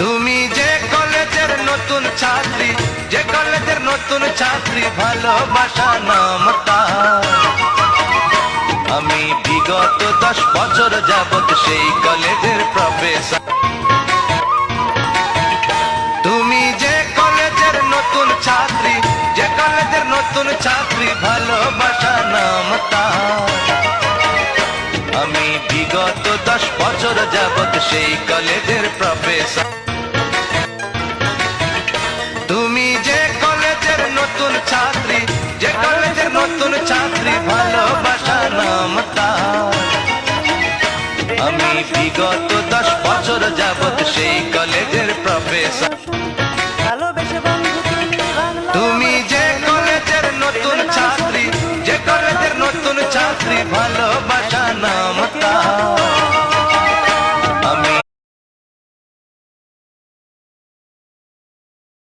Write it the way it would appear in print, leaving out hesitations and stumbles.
তুমি যে কলেজের নতুন ছাত্রী, যে কলেজের নতুন ছাত্রী, ভালোবাসা নাম তার। আমি বিগত 10 বছর যাবত সেই কলেজের প্রফেসর। তুমি যে কলেজের নতুন ছাত্রী, যে কলেজের নতুন ছাত্রী, ভালোবাসা নাম তার। আমি বিগত 10 বছর যাবত সেই কলেজের প্রফেসর। তুমি যে কলেজের নতুন ছাত্রী, যে কলেজের নতুন ছাত্রী, ভালোবাসা নাম তার। আমি বিগত 10 বছর